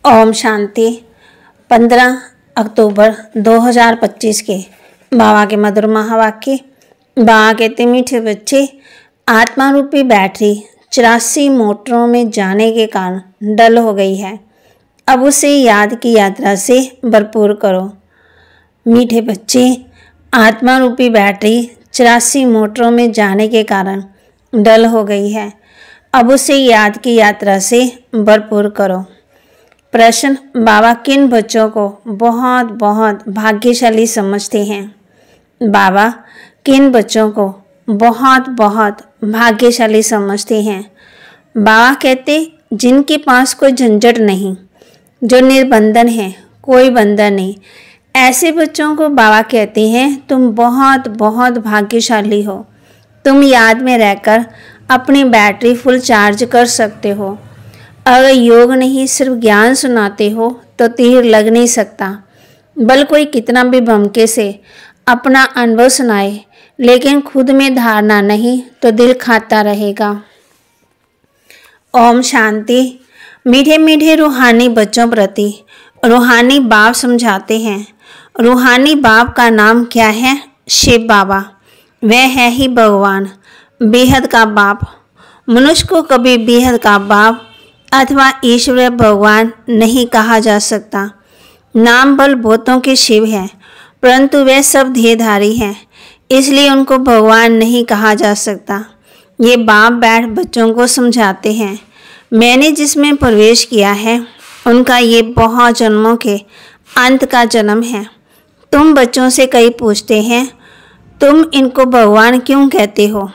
ओम शांति। 15 अक्टूबर 2025 के बाबा के मधुर महावाक्य। बाबा कहते, मीठे बच्चे, आत्मा रूपी बैटरी 84 मोटरों में जाने के कारण डल हो गई है। अब उसे याद की यात्रा से भरपूर करो। मीठे बच्चे, आत्मा रूपी बैटरी 84 मोटरों में जाने के कारण डल हो गई है। अब उसे याद की यात्रा से भरपूर करो। प्रश्न, बाबा किन बच्चों को बहुत बहुत भाग्यशाली समझते हैं? बाबा किन बच्चों को बहुत बहुत भाग्यशाली समझते हैं? बाबा कहते, जिनके पास कोई झंझट नहीं, जो निर्बंधन है, कोई बंधन नहीं, ऐसे बच्चों को बाबा कहते हैं तुम बहुत बहुत भाग्यशाली हो। तुम याद में रहकर अपनी बैटरी फुल चार्ज कर सकते हो। अगर योग नहीं सिर्फ ज्ञान सुनाते हो तो तीर लग नहीं सकता। बल कोई कितना भी भमके से अपना अनुभव सुनाए, लेकिन खुद में धारणा नहीं तो दिल खाता रहेगा। ओम शांति। मीठे मीठे रूहानी बच्चों प्रति रूहानी बाप समझाते हैं। रूहानी बाप का नाम क्या है? शिव बाबा। वह है ही भगवान, बेहद का बाप। मनुष्य को कभी बेहद का बाप अथवा ईश्वर भगवान नहीं कहा जा सकता। नाम बल बहुतों के शिव है, परंतु वे सब देहधारी हैं, इसलिए उनको भगवान नहीं कहा जा सकता। ये बाप बैठ बच्चों को समझाते हैं, मैंने जिसमें प्रवेश किया है उनका ये बहुत जन्मों के अंत का जन्म है। तुम बच्चों से कई पूछते हैं, तुम इनको भगवान क्यों कहते हो?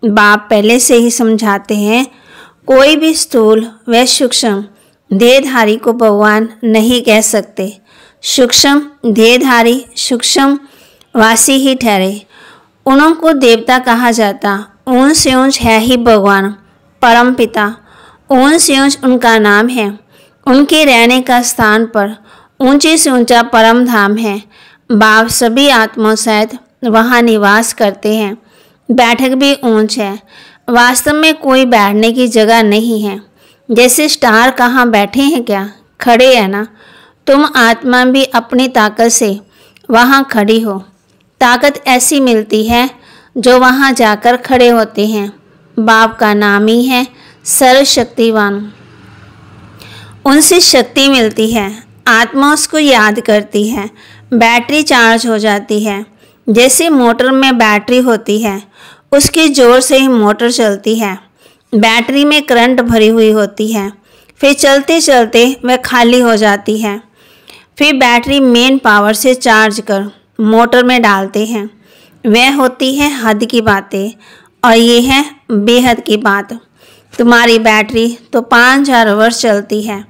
बाप पहले से ही समझाते हैं, कोई भी स्थूल व सूक्ष्म देहधारी को भगवान नहीं कह सकते। सूक्ष्म देहधारी सूक्ष्म वासी ही ठहरे, उन्हों को देवता कहा जाता। ऊंच से ऊंच है ही भगवान परम पिता, ऊंच से ऊंच उनका नाम है। उनके रहने का स्थान पर ऊंचे से ऊंचा परम धाम है। बाप सभी आत्माओं सहित वहाँ निवास करते हैं। बैठक भी ऊंच है, वास्तव में कोई बैठने की जगह नहीं है। जैसे स्टार कहाँ बैठे हैं क्या? खड़े हैं ना। तुम आत्मा भी अपनी ताकत से वहाँ खड़ी हो। ताकत ऐसी मिलती है जो वहाँ जाकर खड़े होते हैं। बाप का नाम ही है सर्वशक्तिवान। उनसे शक्ति मिलती है, आत्मा उसको याद करती है, बैटरी चार्ज हो जाती है। जैसे मोटर में बैटरी होती है, उसके जोर से ही मोटर चलती है। बैटरी में करंट भरी हुई होती है, फिर चलते चलते वह खाली हो जाती है। फिर बैटरी मेन पावर से चार्ज कर मोटर में डालते हैं। वह होती है हद की बातें और ये है बेहद की बात। तुम्हारी बैटरी तो 5000 वर्ष चलती है,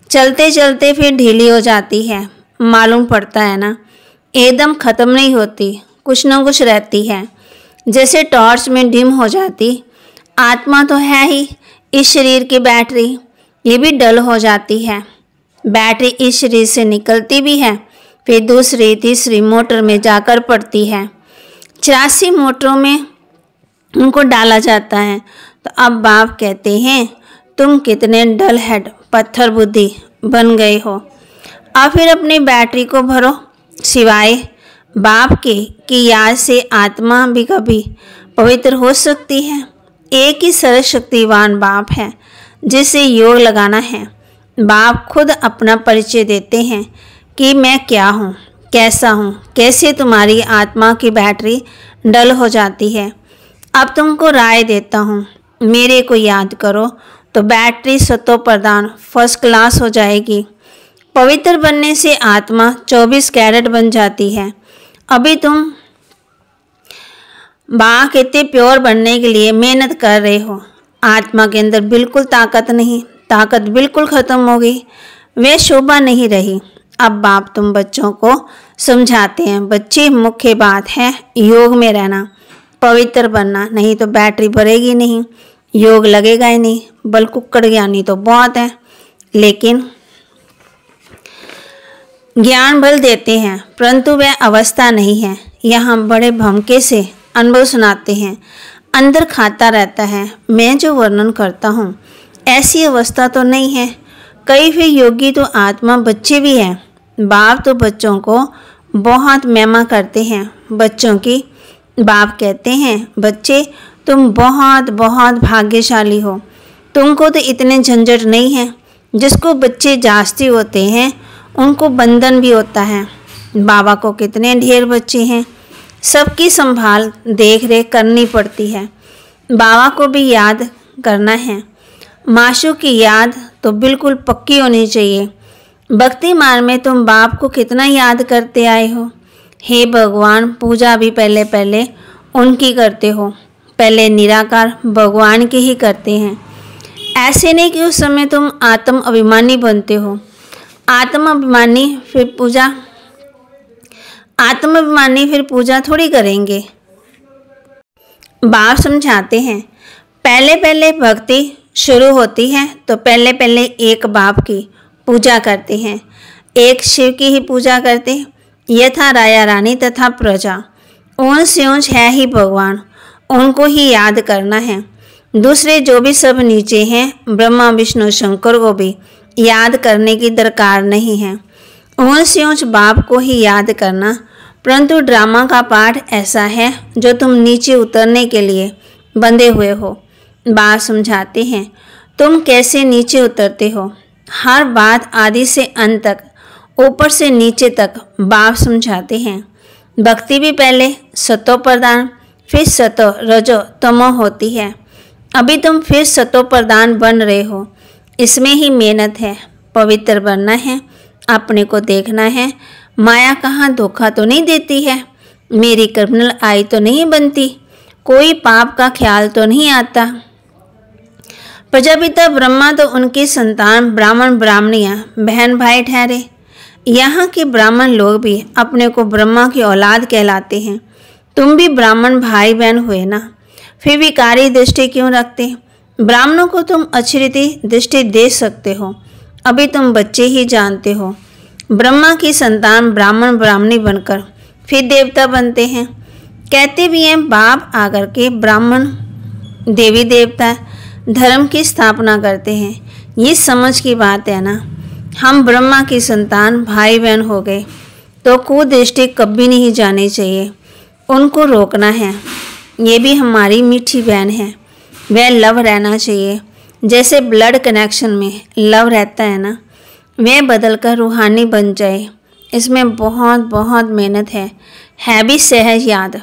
चलते चलते फिर ढीली हो जाती है। मालूम पड़ता है ना, एकदम ख़त्म नहीं होती, कुछ न कुछ रहती है। जैसे टॉर्च में डिम हो जाती। आत्मा तो है ही इस शरीर की बैटरी, ये भी डल हो जाती है। बैटरी इस शरीर से निकलती भी है, फिर दूसरी तीसरी मोटर में जाकर पड़ती है। 84 मोटरों में उनको डाला जाता है। तो अब बाप कहते हैं, तुम कितने डल हेड पत्थर बुद्धि बन गए हो। अब फिर अपनी बैटरी को भरो। सिवाय बाप के की याद से आत्मा भी कभी पवित्र हो सकती है। एक ही सर्वशक्तिवान बाप है जिसे योग लगाना है। बाप खुद अपना परिचय देते हैं कि मैं क्या हूँ, कैसा हूँ, कैसे तुम्हारी आत्मा की बैटरी डल हो जाती है। अब तुमको राय देता हूँ, मेरे को याद करो तो बैटरी सतो प्रदान फर्स्ट क्लास हो जाएगी। पवित्र बनने से आत्मा 24 कैरेट बन जाती है। अभी तुम बाबा कहते प्योर बनने के लिए मेहनत कर रहे हो। आत्मा के अंदर बिल्कुल ताकत नहीं, ताकत बिल्कुल ख़त्म हो गई, वह शोभा नहीं रही। अब बाप तुम बच्चों को समझाते हैं, बच्चे मुख्य बात है योग में रहना, पवित्र बनना, नहीं तो बैटरी भरेगी नहीं, योग लगेगा ही नहीं। बल कुक्कड़ ज्ञानी तो बहुत है, लेकिन ज्ञान बल देते हैं, परंतु वह अवस्था नहीं है। यहाँ बड़े भमके से अनुभव सुनाते हैं, अंदर खाता रहता है। मैं जो वर्णन करता हूँ ऐसी अवस्था तो नहीं है, कई फिर योगी तो आत्मा बच्चे भी हैं। बाप तो बच्चों को बहुत महिमा करते हैं। बच्चों की बाप कहते हैं, बच्चे तुम बहुत बहुत भाग्यशाली हो, तुमको तो इतने झंझट नहीं है। जिसको बच्चे जास्ती होते हैं उनको बंधन भी होता है। बाबा को कितने ढेर बच्चे हैं, सबकी संभाल देख रेख करनी पड़ती है। बाबा को भी याद करना है। माशू की याद तो बिल्कुल पक्की होनी चाहिए। भक्ति मार्ग में तुम बाप को कितना याद करते आए हो। हे भगवान, पूजा भी पहले पहले उनकी करते हो, पहले निराकार भगवान की ही करते हैं। ऐसे नहीं कि उस समय तुम आत्म अभिमानी बनते हो। आत्म अभिमानी फिर पूजा थोड़ी करेंगे। बाप समझाते हैं, पहले पहले भक्ति शुरू होती है तो पहले पहले एक बाप की पूजा करते हैं, एक शिव की ही पूजा करते हैं। यथा राया रानी तथा प्रजा, ऊंच से ऊंच है ही भगवान, उनको ही याद करना है। दूसरे जो भी सब नीचे हैं, ब्रह्मा विष्णु शंकर को भी याद करने की दरकार नहीं है। ऊंच से ऊंच बाप को ही याद करना। परंतु ड्रामा का पाठ ऐसा है जो तुम नीचे उतरने के लिए बंधे हुए हो। बाप समझाते हैं, तुम कैसे नीचे उतरते हो। हर बात आदि से अंत तक, ऊपर से नीचे तक बाप समझाते हैं। भक्ति भी पहले सतो प्रधान फिर सतो रजो तमो होती है। अभी तुम फिर सतो प्रधान बन रहे हो। इसमें ही मेहनत है। पवित्र बनना है, अपने को देखना है। माया कहाँ धोखा तो नहीं देती है। मेरी क्रिमिनल आई तो नहीं बनती, कोई पाप का ख्याल तो नहीं आता। प्रजापिता ब्रह्मा तो उनकी संतान ब्राह्मण ब्राह्मणियाँ बहन भाई ठहरे। यहाँ के ब्राह्मण लोग भी अपने को ब्रह्मा की औलाद कहलाते हैं। तुम भी ब्राह्मण भाई बहन हुए ना, फिर विकारी दृष्टि क्यों रखते। ब्राह्मणों को तुम अच्छी दृष्टि दे सकते हो, अभी तुम बच्चे ही जानते हो। ब्रह्मा की संतान ब्राह्मण ब्राह्मणी बनकर फिर देवता बनते हैं। कहते भी हैं बाप आकर के ब्राह्मण देवी देवता धर्म की स्थापना करते हैं। ये समझ की बात है ना। हम ब्रह्मा की संतान भाई बहन हो गए तो कुदृष्टि कभी नहीं जानी चाहिए, उनको रोकना है। ये भी हमारी मीठी बहन है, वह लव रहना चाहिए। जैसे ब्लड कनेक्शन में लव रहता है ना, वह बदलकर रूहानी बन जाए। इसमें बहुत बहुत मेहनत है भी सहज याद।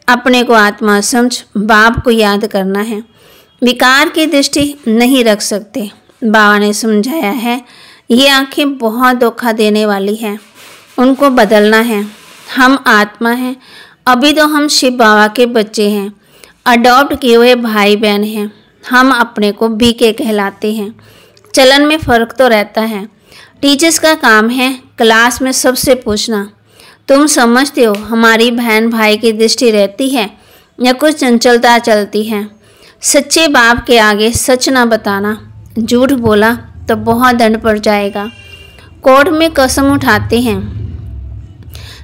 अपने को आत्मा समझ बाप को याद करना है। विकार की दृष्टि नहीं रख सकते। बाबा ने समझाया है, ये आंखें बहुत धोखा देने वाली हैं, उनको बदलना है। हम आत्मा हैं, अभी तो हम शिव बाबा के बच्चे हैं, अडॉप्ट किए हुए भाई बहन हैं। हम अपने को बीके कहलाते हैं। चलन में फ़र्क तो रहता है। टीचर्स का काम है क्लास में सबसे पूछना, तुम समझते हो हमारी बहन भाई की दृष्टि रहती है या कुछ चंचलता चलती है। सच्चे बाप के आगे सच ना बताना, झूठ बोला तो बहुत दंड पड़ जाएगा। कोर्ट में कसम उठाते हैं,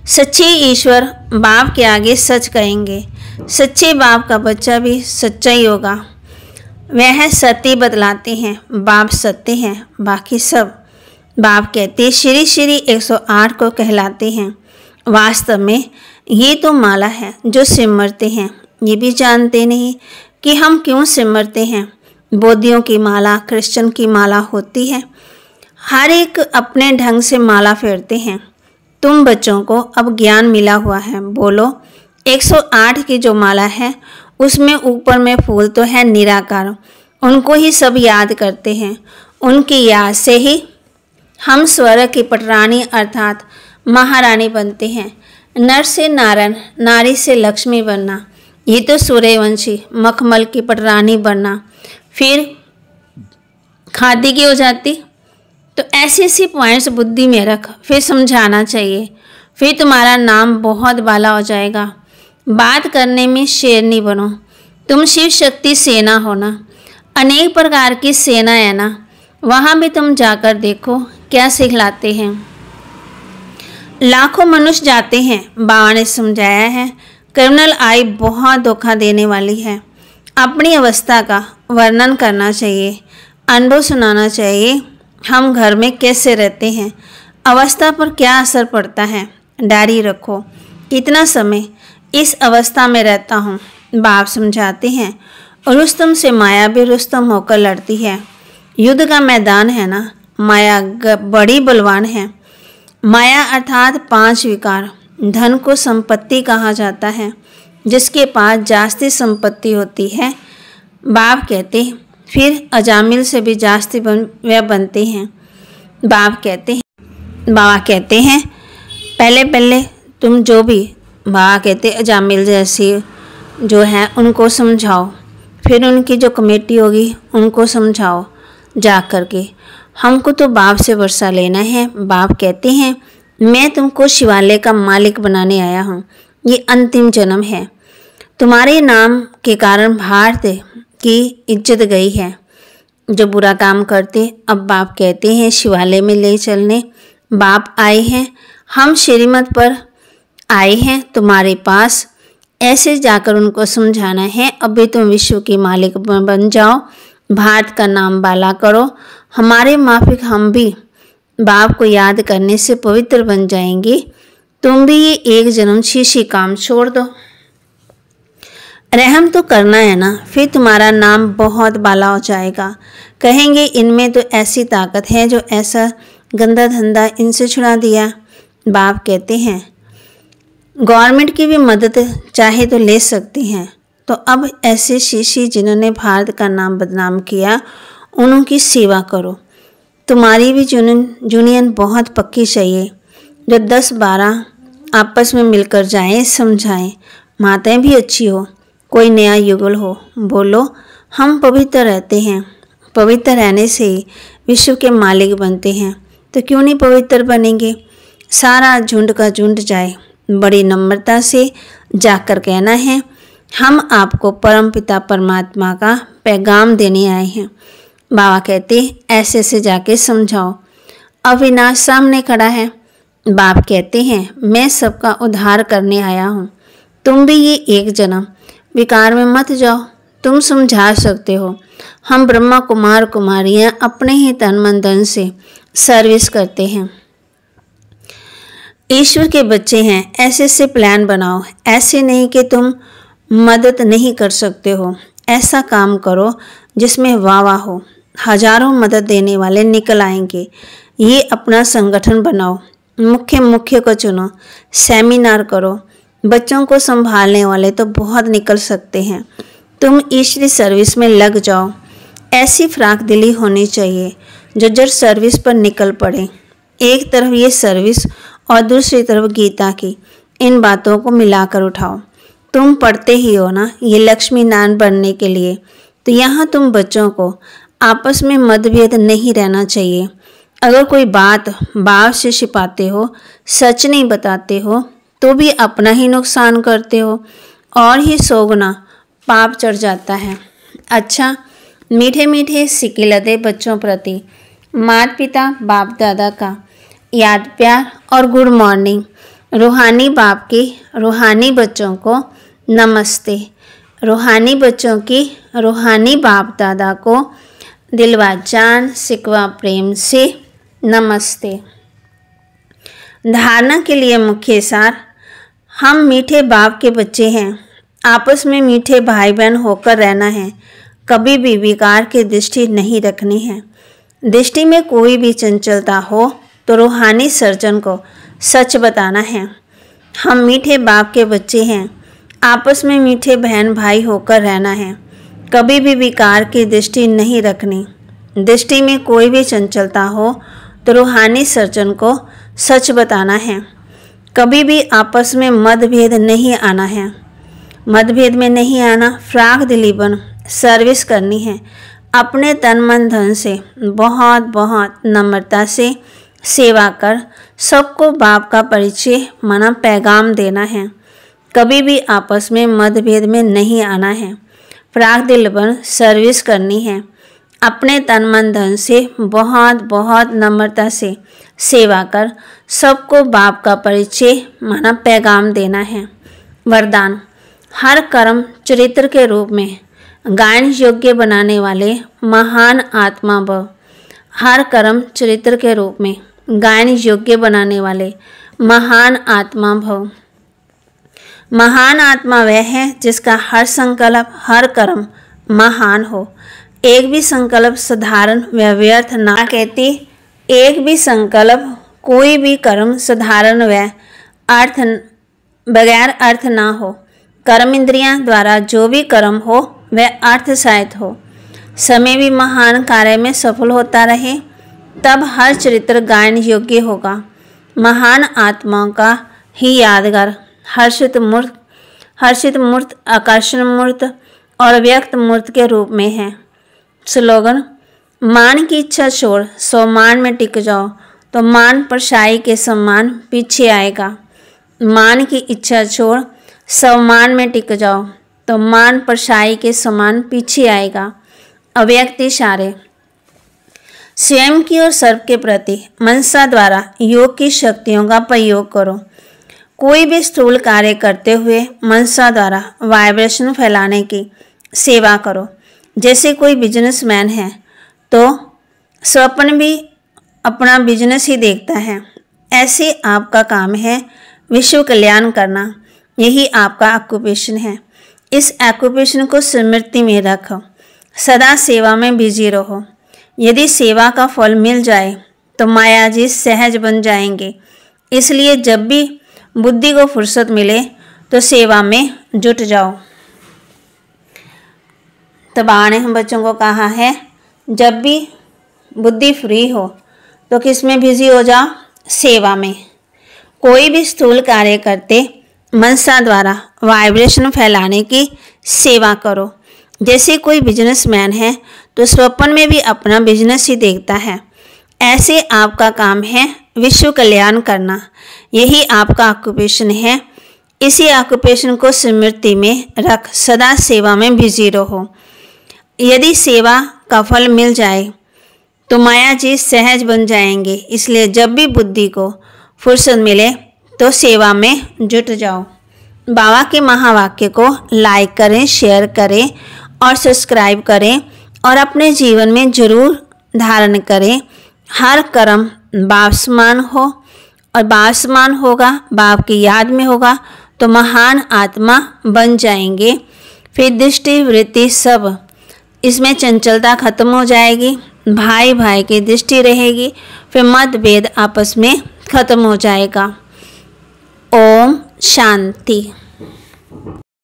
सच्चे ईश्वर बाप के आगे सच कहेंगे। सच्चे बाप का बच्चा भी सच्चा ही होगा। वह सत्य बतलाते हैं, बाप सत्य हैं, बाकी सब। बाप कहते श्री श्री 108 को कहलाते हैं। वास्तव में ये तो माला है जो सिमरते हैं, ये भी जानते नहीं कि हम क्यों सिमरते हैं। बौद्धियों की माला, क्रिश्चियन की माला होती है। हर एक अपने ढंग से माला फेरते हैं। तुम बच्चों को अब ज्ञान मिला हुआ है। बोलो 108 की जो माला है उसमें ऊपर में फूल तो है निराकार, उनको ही सब याद करते हैं। उनकी याद से ही हम स्वर्ग की पटरानी अर्थात महारानी बनते हैं। नर से नारायण, नारी से लक्ष्मी बनना, ये तो सूर्यवंशी मखमल की पटरानी बनना। फिर खादी की हो जाती। तो ऐसी ऐसी पॉइंट्स बुद्धि में रख, फिर समझाना चाहिए, फिर तुम्हारा नाम बहुत बाला हो जाएगा। बात करने में शेरनी बनो, तुम शिव शक्ति सेना हो ना। अनेक प्रकार की सेना है ना, वहाँ भी तुम जाकर देखो क्या सिखलाते हैं। लाखों मनुष्य जाते हैं। बाबा ने समझाया है क्रिमिनल आई बहुत धोखा देने वाली है। अपनी अवस्था का वर्णन करना चाहिए, अनुभव सुनाना चाहिए। हम घर में कैसे रहते हैं, अवस्था पर क्या असर पड़ता है, डायरी रखो। कितना समय इस अवस्था में रहता हूँ, बाप समझाते हैं। रुस्तम से माया भी रुस्तम होकर लड़ती है। युद्ध का मैदान है ना, माया बड़ी बलवान है। माया अर्थात 5 विकार। धन को संपत्ति कहा जाता है, जिसके पास जास्ती संपत्ति होती है। बाप कहते फिर अजामिल से भी जास्ती वह बनते हैं। बाबा कहते हैं पहले पहले तुम जो भी, बाबा कहते अजामिल जैसे जो है उनको समझाओ, फिर उनकी जो कमेटी होगी उनको समझाओ जा कर के। हमको तो बाप से वर्षा लेना है। बाप कहते हैं मैं तुमको शिवालय का मालिक बनाने आया हूँ, ये अंतिम जन्म है। तुम्हारे नाम के कारण भारत की इज्जत गई है जो बुरा काम करते। अब बाप कहते हैं शिवालय में ले चलने। बाप आए हैं, हम श्रीमत पर आए हैं तुम्हारे पास, ऐसे जाकर उनको समझाना है। अभी तुम विश्व के मालिक बन जाओ, भारत का नाम बाला करो। हमारे माफिक हम भी बाप को याद करने से पवित्र बन जाएंगे। तुम भी ये एक जन्म शीशी काम छोड़ दो। रहम तो करना है ना, फिर तुम्हारा नाम बहुत बाला हो जाएगा। कहेंगे इनमें तो ऐसी ताकत है जो ऐसा गंदा धंधा इनसे छुड़ा दिया। बाप कहते हैं गवर्नमेंट की भी मदद चाहे तो ले सकते हैं। तो अब ऐसे शीशी जिन्होंने भारत का नाम बदनाम किया उनकी सेवा करो। तुम्हारी भी यूनियन बहुत पक्की चाहिए, जो 10-12 आपस में मिलकर जाएं, समझाएं। माताएं भी अच्छी हो, कोई नया युगल हो, बोलो हम पवित्र रहते हैं। पवित्र रहने से ही विश्व के मालिक बनते हैं, तो क्यों नहीं पवित्र बनेंगे। सारा झुंड का झुंड जाए। बड़ी नम्रता से जाकर कहना है हम आपको परमपिता परमात्मा का पैगाम देने आए हैं। बाबा कहते ऐसे ऐसे जाके समझाओ। अविनाश सामने खड़ा है। बाप कहते हैं मैं सबका उद्धार करने आया हूँ। तुम भी ये एक जन्म विकार में मत जाओ, तुम समझा सकते हो। हम ब्रह्मा कुमार कुमारियाँ अपने ही तन मन धन से सर्विस करते हैं। ईश्वर के बच्चे हैं, ऐसे से प्लान बनाओ। ऐसे नहीं कि तुम मदद नहीं कर सकते हो। ऐसा काम करो जिसमें वाह हो, हजारों मदद देने वाले निकल आएंगे। ये अपना संगठन बनाओ, मुख्य को चुनो, सेमिनार करो। बच्चों को संभालने वाले तो बहुत निकल सकते हैं। तुम ईश्वरी सर्विस में लग जाओ। ऐसी फ्राक दिली होनी चाहिए जो जड़ सर्विस पर निकल पड़े। एक तरफ ये सर्विस और दूसरी तरफ गीता की, इन बातों को मिलाकर उठाओ। तुम पढ़ते ही हो ना ये लक्ष्मी नारायण बनने के लिए, तो यहाँ तुम बच्चों को आपस में मतभेद नहीं रहना चाहिए। अगर कोई बात बाप से छिपाते हो, सच नहीं बताते हो, तो भी अपना ही नुकसान करते हो और ही 100 गुना पाप चढ़ जाता है। अच्छा, मीठे मीठे सिक्के लदे बच्चों प्रति माता पिता बाप दादा का याद प्यार और गुड मॉर्निंग। रूहानी बाप की रूहानी बच्चों को नमस्ते। रूहानी बच्चों की रूहानी बाप दादा को दिलवा जान सिकवा प्रेम से नमस्ते। धारणा के लिए मुख्य सार, हम मीठे बाप के बच्चे हैं। आपस में मीठे भाई बहन होकर रहना है। कभी भी विकार की दृष्टि नहीं रखनी है। दृष्टि में कोई भी चंचलता हो तो रूहानी सर्जन को सच बताना है। हम मीठे बाप के बच्चे हैं। आपस में मीठे बहन भाई होकर रहना है। कभी भी विकार की दृष्टि नहीं रखनी। दृष्टि में कोई भी चंचलता हो तो रूहानी सर्जन को सच बताना है। कभी भी आपस में मतभेद नहीं आना है। मतभेद में नहीं आना, फ्राक दिली बन सर्विस करनी है। अपने तन मन धन से बहुत बहुत नम्रता से सेवा कर सबको बाप का परिचय माना पैगाम देना है। कभी भी आपस में मतभेद में नहीं आना है। फ्राक दिल बन सर्विस करनी है। अपने तन मन धन से बहुत बहुत नम्रता से सेवा कर सबको बाप का परिचय माना पैगाम देना है। वरदान, हर कर्म चरित्र के रूप में गायन योग्य बनाने वाले महान आत्मा भव। हर कर्म चरित्र के रूप में गायन योग्य बनाने वाले महान आत्मा भव। महान आत्मा वह है जिसका हर संकल्प हर कर्म महान हो। एक भी संकल्प साधारण व व्यर्थ ना कहती, एक भी संकल्प कोई भी कर्म साधारण व अर्थ बगैर अर्थ ना हो। कर्म इंद्रियां द्वारा जो भी कर्म हो वह अर्थ सहित हो। समय भी महान कार्य में सफल होता रहे, तब हर चरित्र गायन योग्य होगा। महान आत्माओं का ही यादगार हर्षित मूर्त, आकर्षण मूर्त और व्यक्त मूर्त के रूप में है। स्लोगन: मान की इच्छा छोड़ स्वमान में टिक जाओ तो मान परछाई के समान पीछे आएगा। मान की इच्छा छोड़ स्वमान में टिक जाओ तो मान परछाई के समान पीछे आएगा। अव्यक्त इशारे: स्वयं की और सर्व के प्रति मनसा द्वारा योग की शक्तियों का प्रयोग करो। कोई भी स्थूल कार्य करते हुए मनसा द्वारा वाइब्रेशन फैलाने की सेवा करो। जैसे कोई बिजनेसमैन है तो स्वप्न भी अपना बिजनेस ही देखता है, ऐसे आपका काम है विश्व कल्याण करना। यही आपका ऑक्यूपेशन है। इस ऑक्यूपेशन को स्मृति में रखो, सदा सेवा में बिजी रहो। यदि सेवा का फल मिल जाए तो माया जी सहज बन जाएंगे। इसलिए जब भी बुद्धि को फुर्सत मिले तो सेवा में जुट जाओ। तो बाबा ने हम बच्चों को कहा है, जब भी बुद्धि फ्री हो तो किस में बिजी हो जाओ? सेवा में। कोई भी स्थूल कार्य करते मनसा द्वारा वाइब्रेशन फैलाने की सेवा करो। जैसे कोई बिजनेसमैन है तो स्वप्न में भी अपना बिजनेस ही देखता है, ऐसे आपका काम है विश्व कल्याण करना। यही आपका ऑक्यूपेशन है। इसी ऑक्यूपेशन को स्मृति में रख, सदा सेवा में बिजी रहो। यदि सेवा का फल मिल जाए तो माया जी सहज बन जाएंगे। इसलिए जब भी बुद्धि को फुर्सत मिले तो सेवा में जुट जाओ। बाबा के महावाक्य को लाइक करें, शेयर करें और सब्सक्राइब करें और अपने जीवन में जरूर धारण करें। हर कर्म बाप समान हो और बाप समान होगा, बाप की याद में होगा तो महान आत्मा बन जाएंगे। फिर दृष्टि वृत्ति सब इसमें चंचलता खत्म हो जाएगी, भाई भाई की दृष्टि रहेगी, फिर मतभेद आपस में खत्म हो जाएगा। ओम शांति।